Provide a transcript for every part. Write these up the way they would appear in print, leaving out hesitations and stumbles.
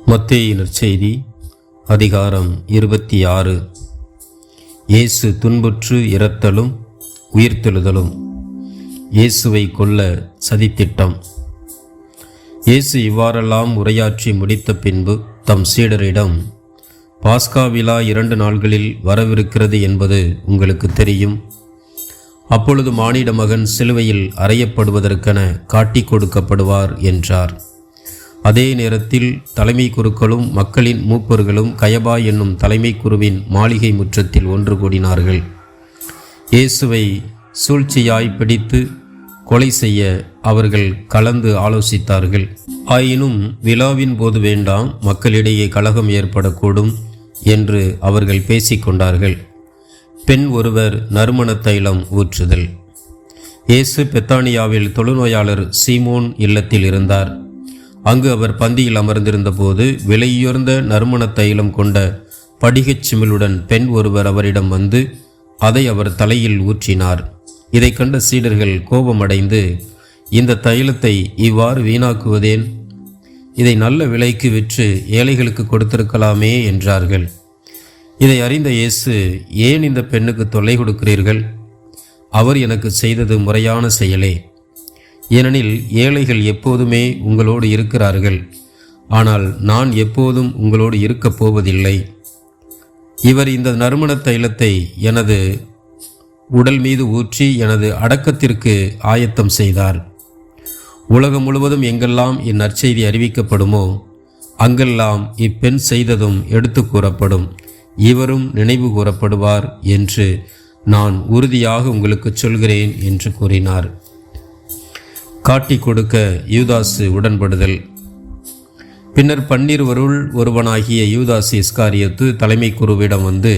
மத்தேயு நற்செய்தி அதிகாரம் 26. இயேசு துன்புற்று இறத்தலும் உயிர்த்தெழுதலும். இயேசுவை கொல்ல சதித்திட்டம். இயேசு இவ்வாறெல்லாம் உரையாற்றி முடித்த பின்பு தம் சீடரிடம், பாஸ்கா விழா 2 நாள்களில் வரவிருக்கிறது என்பது உங்களுக்கு தெரியும். அப்பொழுது மானிட மகன் சிலுவையில் அறையப்படுவதற்கென காட்டிக் கொடுக்கப்படுவார் என்றார். அதே நேரத்தில் தலைமை குருக்களும் மக்களின் மூப்பர்களும் கயபா என்னும் தலைமை குருவின் மாளிகை முற்றத்தில் ஒன்று கூடினார்கள். இயேசுவை சூழ்ச்சியாய் பிடித்து கொலை செய்ய அவர்கள் கலந்து ஆலோசித்தார்கள். ஆயினும் விழாவின் போது வேண்டாம், மக்களிடையே கலகம் ஏற்படக்கூடும் என்று அவர்கள் பேசிக்கொண்டார்கள். பெண் ஒருவர் நறுமண தைலம் ஊற்றுதல். இயேசு பெத்தானியாவில் தொழுநோயாளர் சீமோன் இல்லத்தில் இருந்தார். அங்கு அவர் பந்தியில் அமர்ந்திருந்த போது விலையுயர்ந்த நறுமண தைலம் கொண்ட படிகச் சிமிழுடன் பெண் ஒருவர் அவரிடம் வந்து அதை அவர் தலையில் ஊற்றினார். இதை கண்ட சீடர்கள் கோபமடைந்து, இந்த தைலத்தை இவ்வாறு வீணாக்குவதேன்? இதை நல்ல விலைக்கு விற்று ஏழைகளுக்கு கொடுத்திருக்கலாமே என்றார்கள். இதை அறிந்த இயேசு, ஏன் இந்த பெண்ணுக்கு தொல்லை கொடுக்கிறீர்கள்? அவர் எனக்கு செய்தது முறையான செயலே. ஏனெனில் ஏழைகள் எப்போதுமே உங்களோடு இருக்கிறார்கள், ஆனால் நான் எப்போதும் உங்களோடு இருக்கப் போவதில்லை. இவர் இந்த நறுமண தைலத்தை எனது உடல் மீது ஊற்றி எனது அடக்கத்திற்கு ஆயத்தம் செய்தார். உலகம் முழுவதும் எங்கெல்லாம் இந்நற்செய்தி அறிவிக்கப்படுமோ அங்கெல்லாம் இப்பெண் செய்ததும் எடுத்து கூறப்படும், இவரும் நினைவு கூறப்படுவார் என்று நான் உறுதியாக உங்களுக்கு சொல்கிறேன் என்று கூறினார். காட்டி கொடுக்க யூதாசு உடன்படுதல். பின்னர் 12 ஒருவனாகிய யூதாசு இஸ்காரியத்து தலைமை குருவிடம் வந்து,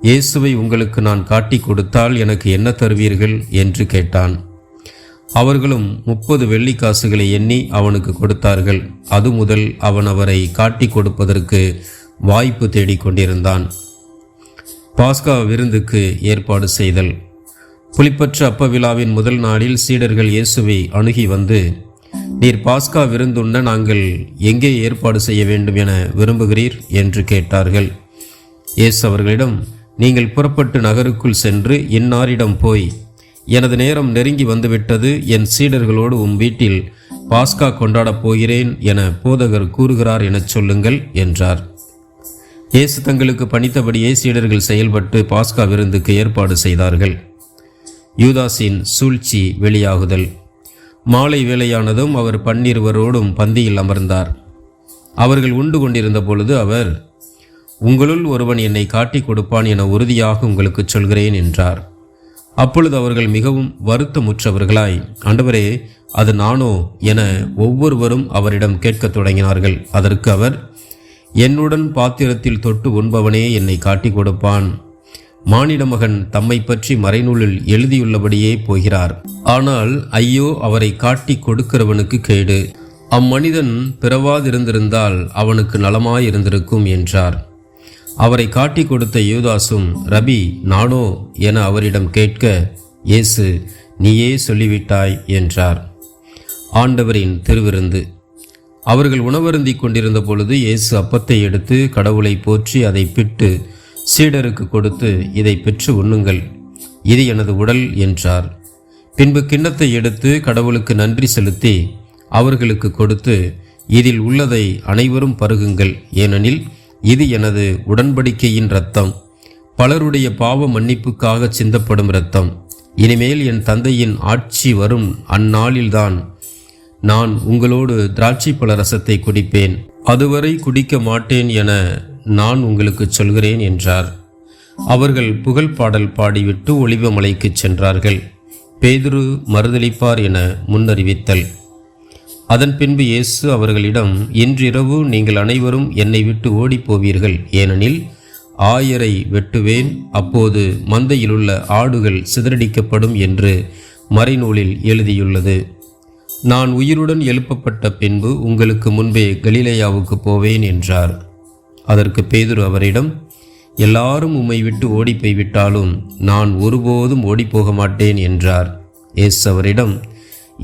இயேசுவை உங்களுக்கு நான் காட்டி கொடுத்தால் எனக்கு என்ன தருவீர்கள் என்று கேட்டான். அவர்களும் 30 வெள்ளிக்காசுகளை எண்ணி அவனுக்கு கொடுத்தார்கள். அது முதல் அவன் அவரை காட்டி கொடுப்பதற்கு வாய்ப்பு தேடிக்கொண்டிருந்தான். பாஸ்கா விருந்துக்கு ஏற்பாடு செய்தல். புளிப்பற்ற அப்ப விழாவின் முதல் நாளில் சீடர்கள் இயேசுவை அணுகி வந்து, நீர் பாஸ்கா விருந்துண்ண நாங்கள் எங்கே ஏற்பாடு செய்ய வேண்டும் என விரும்புகிறீர் என்று கேட்டார்கள். இயேசு அவர்களிடம், நீங்கள் புறப்பட்டு நகருக்குள் சென்று இன்னாரிடம் போய், எனது நேரம் நெருங்கி வந்துவிட்டது, என் சீடர்களோடு வீட்டில் பாஸ்கா கொண்டாடப் போகிறேன் என போதகர் கூறுகிறார் எனச் சொல்லுங்கள் என்றார். இயேசு தங்களுக்கு பணித்தபடியே சீடர்கள் செயல்பட்டு பாஸ்கா விருந்துக்கு ஏற்பாடு செய்தார்கள். யூதாசின் சூழ்ச்சி வெளியாகுதல். மாலை வேளையானதும் அவர் 12 பந்தியில் அமர்ந்தார். அவர்கள் உண்டு கொண்டிருந்த பொழுது அவர், உங்களுள் ஒருவன் என்னை காட்டி கொடுப்பான் என உறுதியாக உங்களுக்கு சொல்கிறேன் என்றார். அப்பொழுது அவர்கள் மிகவும் வருத்தமுற்றவர்களாய், ஆண்டவரே, அது நானோ என ஒவ்வொருவரும் அவரிடம் கேட்கத் தொடங்கினார்கள். அதற்கு அவர், என்னுடன் பாத்திரத்தில் தொட்டு உண்பவனே என்னை காட்டி கொடுப்பான். மானிட மகன் தம்மை பற்றி மறைநூலில் எழுதியுள்ளபடியே போகிறார். ஆனால் ஐயோ, அவரை காட்டி கொடுக்கிறவனுக்கு கேடு. அம்மனிதன் பிறவாதிருந்திருந்தால் அவனுக்கு நலமாயிருந்திருக்கும் என்றார். அவரை காட்டி கொடுத்த யூதாசும், ரபி, நானோ என அவரிடம் கேட்க, இயேசு, நீயே சொல்லிவிட்டாய் என்றார். ஆண்டவரின் திருவிருந்து. அவர்கள் உணவருந்தி கொண்டிருந்த பொழுது இயேசு அப்பத்தை எடுத்து கடவுளை போற்றி அதை பிட்டு சீடருக்கு கொடுத்து, இதை பெற்று உண்ணுங்கள், இது எனது உடல் என்றார். பின்பு கிண்ணத்தை எடுத்து கடவுளுக்கு நன்றி செலுத்தி அவர்களுக்கு கொடுத்து, இதில் உள்ளதை அனைவரும் பருகுங்கள், ஏனெனில் இது எனது உடன்படிக்கையின் இரத்தம், பலருடைய பாவ மன்னிப்புக்காக சிந்தப்படும் இரத்தம். இனிமேல் என் தந்தையின் ஆட்சி வரும் அந்நாளில்தான் நான் உங்களோடு திராட்சை பழ ரசத்தை குடிப்பேன், அதுவரை குடிக்க மாட்டேன் என நான் உங்களுக்கு சொல்கிறேன் என்றார். அவர்கள் புகழ் பாடல் பாடிவிட்டு ஒலிவ மலைக்கு சென்றார்கள். பேதுரு மறுதலிப்பார் என முன்னறிவித்தல். அதன் பின்பு இயேசு அவர்களிடம், இன்றிரவு நீங்கள் அனைவரும் என்னை விட்டு ஓடிப்போவீர்கள், ஏனெனில் 1000 வெட்டுவேன், அப்போது மந்தையிலுள்ள ஆடுகள் சிதறடிக்கப்படும் என்று மறைநூலில் எழுதியுள்ளது. நான் உயிருடன் எழுப்பப்பட்ட பின்பு உங்களுக்கு முன்பே கலிலேயாவுக்கு போவேன் என்றார். அதற்கு பேதுரு அவரிடம், எல்லாரும் உம்மை விட்டு ஓடிப்போய் விட்டாலும் நான் ஒருபோதும் ஓடிப்போக மாட்டேன் என்றார். இயேசு அவரிடம்,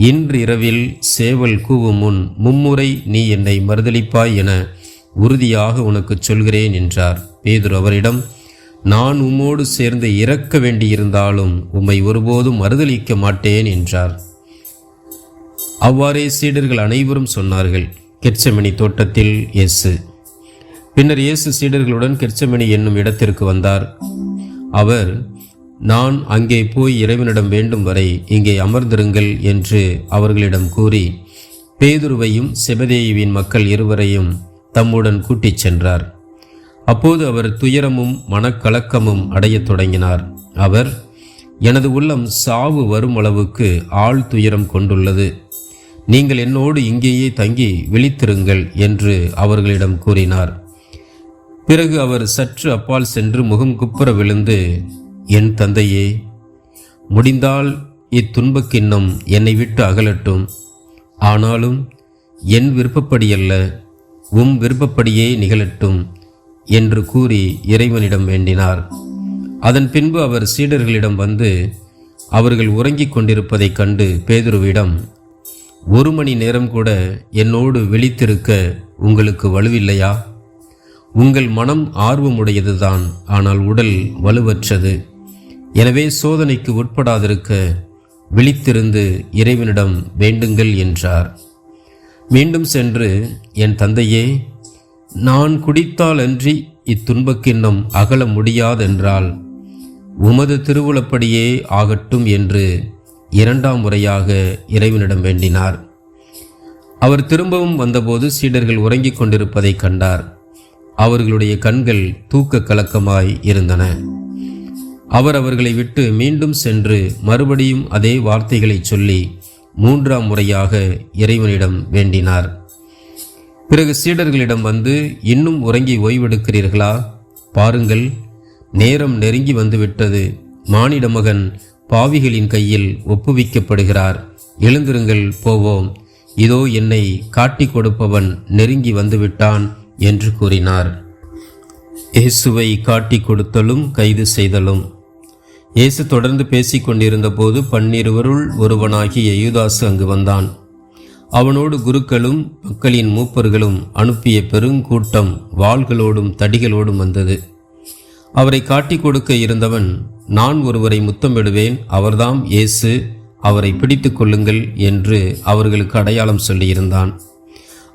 இன்று இரவில் சேவல் கூவும் முன் 3 முறை நீ என்னை மறுதலிப்பாய் என உறுதியாக உனக்கு சொல்கிறேன் என்றார். பேதுரு அவரிடம், நான் உம்மோடு சேர்ந்து இறக்க வேண்டியிருந்தாலும் உம்மை ஒருபோதும் மறுதலிக்க மாட்டேன் என்றார். அவ்வாறே சீடர்கள் அனைவரும் சொன்னார்கள். கெத்செமனி தோட்டத்தில் இயேசு. பின்னர் இயேசு சீடர்களுடன் கெத்செமனி என்னும் இடத்திற்கு வந்தார். அவர், நான் அங்கே போய் இறைவனிடம் வேண்டும் வரை இங்கே அமர்ந்திருங்கள் என்று அவர்களிடம் கூறி பேதுருவையும் செபதேயுவின் மக்கள் இருவரையும் தம்முடன் கூட்டிச் சென்றார். அப்போது அவர் துயரமும் மனக்கலக்கமும் அடையத் தொடங்கினார். அவர், எனது உள்ளம் சாவு வரும் அளவுக்கு ஆழ் துயரம் கொண்டுள்ளது. நீங்கள் என்னோடு இங்கேயே தங்கி விழித்திருங்கள் என்று அவர்களிடம் கூறினார். பிறகு அவர் சற்று அப்பால் சென்று முகம் குப்புற விழுந்து, என் தந்தையே, முடிந்தால் இத்துன்பக் கிண்ணம் என்னை விட்டு அகலட்டும். ஆனாலும் என் விருப்பப்படியல்ல, உம் விருப்பப்படியே நிகழட்டும் என்று கூறி இறைவனிடம் வேண்டினார். அதன் பின்பு அவர் சீடர்களிடம் வந்து அவர்கள் உறங்கிக் கொண்டிருப்பதைக் கண்டு பேதுருவிடம், 1 மணி நேரம் கூட என்னோடு விழித்திருக்க உங்களுக்கு வலுவில்லையா? உங்கள் மனம் ஆர்வமுடையதுதான், ஆனால் உடல் வலுவற்றது. எனவே சோதனைக்கு உட்படாதிருக்க விழித்திருந்து இறைவனிடம் வேண்டுங்கள் என்றார். மீண்டும் சென்று, என் தந்தையே, நான் குடித்தால் அன்றி இத்துன்பக்கிண்ணம் அகல முடியாதென்றால் உமது திருவுளப்படியே ஆகட்டும் என்று 2ஆம் முறையாக இறைவனிடம் வேண்டினார். அவர் திரும்பவும் வந்தபோது சீடர்கள் உறங்கிக் கொண்டிருப்பதைக் கண்டார். அவர்களுடைய கண்கள் தூக்க கலக்கமாய் இருந்தன. அவர் அவர்களை விட்டு மீண்டும் சென்று மறுபடியும் அதே வார்த்தைகளை சொல்லி 3ஆம் முறையாக இறைவனிடம் வேண்டினார். பிறகு சீடர்களிடம் வந்து, இன்னும் உறங்கி ஓய்வெடுக்கிறீர்களா? பாருங்கள், நேரம் நெருங்கி வந்துவிட்டது. மானிட மகன் பாவிகளின் கையில் ஒப்புவிக்கப்படுகிறார். எழுந்திருங்கள், போவோம். இதோ என்னை காட்டி கொடுப்பவன் நெருங்கி வந்துவிட்டான் என்று கூறினார். இயேசுவை காட்டி கொடுத்தலும் கைது செய்தலும். இயேசு தொடர்ந்து பேசிக் கொண்டிருந்த போது 12 ஒருவனாகிய யூதாசு அங்கு வந்தான். அவனோடு குருக்களும் மக்களின் மூப்பர்களும் அனுப்பிய பெருங்கூட்டம் வாள்களோடும் தடிகளோடும் வந்தது. அவரை காட்டி கொடுக்க இருந்தவன், நான் ஒருவரை முத்தமிடுவேன், அவர்தாம் இயேசு, அவரை பிடித்து கொள்ளுங்கள் என்று அவர்களுக்கு அடையாளம் சொல்லியிருந்தான்.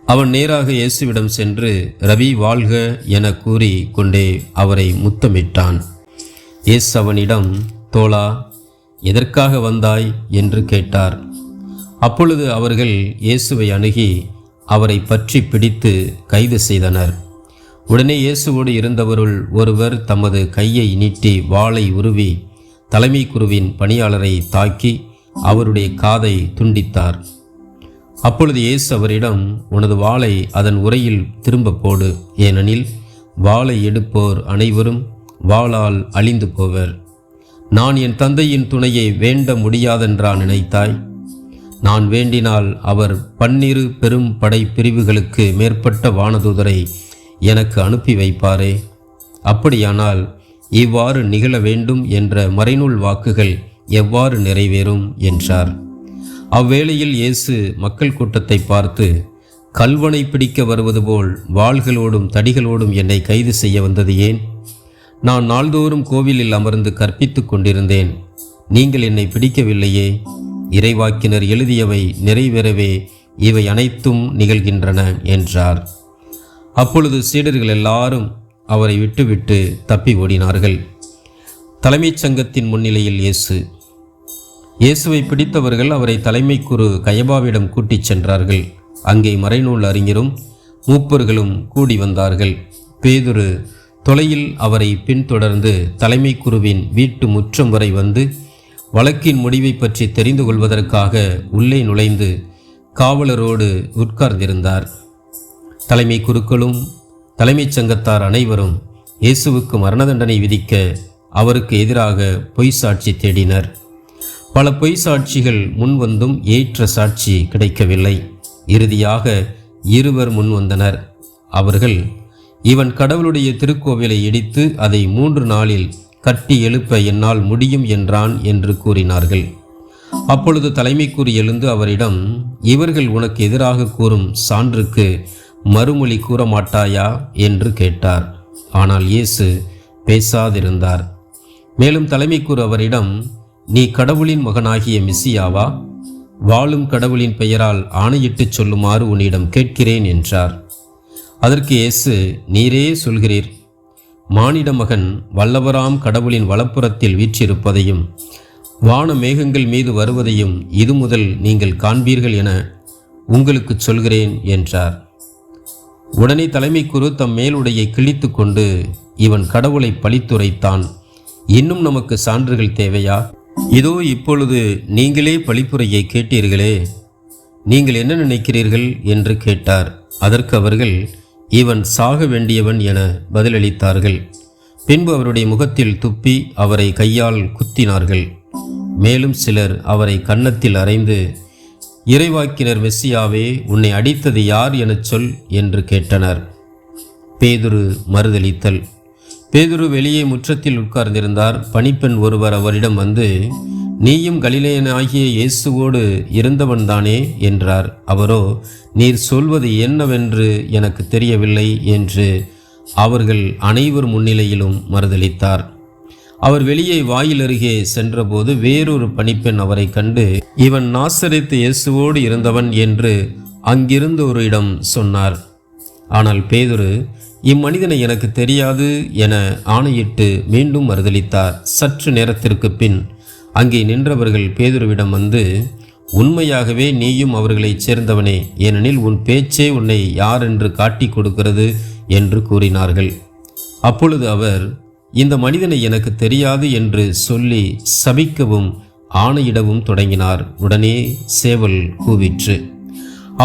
அவன் நேராக இயேசுவிடம் சென்று, ரவி வாழ்க என கூறி கொண்டே அவரை முத்தமிட்டான். இயேசு அவனிடம், தோழா, எதற்காக வந்தாய் என்று கேட்டார். அப்பொழுது அவர்கள் இயேசுவை அணுகி அவரை பற்றி பிடித்து கைது செய்தனர். உடனே இயேசுவோடு இருந்தவருள் ஒருவர் தமது கையை நீட்டி வாளை உருவி தலைமை குருவின் பணியாளரை தாக்கி அவருடைய காதை துண்டித்தார். அப்பொழுது இயேசு அவரிடம், உனது வாளை அதன் உரையில் திரும்ப போடு, ஏனெனில் வாளை எடுப்போர் அனைவரும் வாளால் அழிந்து போவர். நான் என் தந்தையின் துணையை வேண்ட முடியாதென்றா நினைத்தாய்? நான் வேண்டினால் அவர் 12 பெரும் படை பிரிவுகளுக்கு மேற்பட்ட வானதூதரை எனக்கு அனுப்பி வைப்பாரே. அப்படியானால் இவ்வாறு நிகழ வேண்டும் என்ற மறைநூல் வாக்குகள் எவ்வாறு நிறைவேறும் என்றார். அவ்வேளையில் இயேசு மக்கள் கூட்டத்தை பார்த்து, கல்வனை பிடிக்க வருவது போல் வாள்களோடும் தடிகளோடும் என்னை கைது செய்ய வந்தது ஏன்? நான் நாள்தோறும் கோவிலில் அமர்ந்து கற்பித்துக் கொண்டிருந்தேன், நீங்கள் என்னை பிடிக்கவில்லையே. இறைவாக்கினர் எழுதியவை நிறைவேறவே இவை அனைத்தும் நிகழ்கின்றன என்றார். அப்பொழுது சீடர்கள் எல்லாரும் அவரை விட்டுவிட்டு தப்பி ஓடினார்கள். தலைமைச் சங்கத்தின் முன்னிலையில் இயேசுவை பிடித்தவர்கள் அவரை தலைமை குரு கயபாவிடம் கூட்டிச் சென்றார்கள். அங்கே மறைநூல் அறிஞரும் மூப்பர்களும் கூடி வந்தார்கள். பேதுரு தொலையில் அவரை பின்தொடர்ந்து தலைமை குருவின் வீட்டு முற்றம் வரை வந்து வழக்கின் முடிவை பற்றி தெரிந்து கொள்வதற்காக உள்ளே நுழைந்து காவலரோடு உட்கார்ந்திருந்தார். தலைமை குருக்களும் தலைமைச் சங்கத்தார் அனைவரும் இயேசுவுக்கு மரண தண்டனை விதிக்க அவருக்கு எதிராக பொய் சாட்சி தேடினர். பல பொய் சாட்சிகள் முன்வந்தும் ஏற்ற சாட்சி கிடைக்கவில்லை. இறுதியாக 2 முன்வந்தனர். அவர்கள், இவன் கடவுளுடைய திருக்கோவிலை இடித்து அதை 3 நாளில் கட்டி எழுப்ப என்னால் முடியும் என்றான் என்று கூறினார்கள். அப்பொழுது தலைமை கூறி எழுந்து அவரிடம், இவர்கள் உனக்கு எதிராக கூறும் சான்றுக்கு மறுமொழி கூற மாட்டாயா என்று கேட்டார். ஆனால் இயேசு பேசாதிருந்தார். மேலும் தலைமைக்குரு அவரிடம், நீ கடவுளின் மகனாகிய மெசியாவா? வாழும் கடவுளின் பெயரால் ஆணையிட்டு சொல்லுமாறு உன்னிடம் கேட்கிறேன் என்றார். அதற்கு இயேசு, நீரே சொல்கிறீர். மானிட மகன் வல்லவராம் கடவுளின் வலப்புறத்தில் வீற்றிருப்பதையும் வான மேகங்கள் மீது வருவதையும் இது முதல் நீங்கள் காண்பீர்கள் என உங்களுக்கு சொல்கிறேன் என்றார். உடனே தலைமைக்குரு தம் மேலுடையை கிழித்து கொண்டு, இவன் கடவுளை பழித்துரைத்தான். இன்னும் நமக்கு சான்றுகள் தேவையா? இதோ இப்பொழுது நீங்களே பழிப்புரையை கேட்டீர்களே, நீங்கள் என்ன நினைக்கிறீர்கள் என்று கேட்டார். அதற்கு அவர்கள், இவன் சாக வேண்டியவன் என பதிலளித்தார்கள். பின்பு அவருடைய முகத்தில் துப்பி அவரை கையால் குத்தினார்கள். மேலும் சிலர் அவரை கன்னத்தில் அறைந்து, இறைவாக்கினர் மெசியாவே, உன்னை அடித்தது யார் எனச் சொல் என்று கேட்டனர். பேதுரு மறுதலித்தல். பேதுரு வெளியே முற்றத்தில் உட்கார்ந்திருந்தார். பணிப்பெண் ஒருவர் அவரிடம் வந்து, நீயும் கலிலேயனாகிய இயேசுவோடு இருந்தவன்தானே என்றார். அவரோ, நீர் சொல்வது என்னவென்று எனக்கு தெரியவில்லை என்று அவர்கள் அனைவர் முன்னிலையிலும் மறுதலித்தார். அவர் வெளியே வாயில் அருகே சென்றபோது வேறொரு பணிப்பெண் அவரை கண்டு, இவன் நாசரேத்து இயேசுவோடு இருந்தவன் என்று அங்கிருந்தோரிடம் சொன்னார். ஆனால் பேதுரு, இம்மனிதனை எனக்கு தெரியாது என ஆணையிட்டு மீண்டும் மறுதலித்தார். சற்று நேரத்திற்கு பின் அங்கே நின்றவர்கள் பேதுருவிடம் வந்து, உண்மையாகவே நீயும் அவர்களைச் சேர்ந்தவனே, ஏனெனில் உன் பேச்சே உன்னை யார் என்று காட்டி கொடுக்கிறது என்று கூறினார்கள். அப்பொழுது அவர், இந்த மனிதனை எனக்கு தெரியாது என்று சொல்லி சபிக்கவும் ஆணையிடவும் தொடங்கினார். உடனே சேவல் கூவிற்று.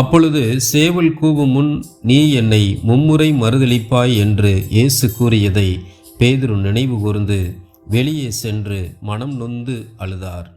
அப்பொழுது சேவல் கூவும் முன் நீ என்னை மும்முறை மறுதலிப்பாய் என்று இயேசு கூறியதை பேதுரு நினைவு கூர்ந்து வெளியே சென்று மனம் நொந்து அழுதார்.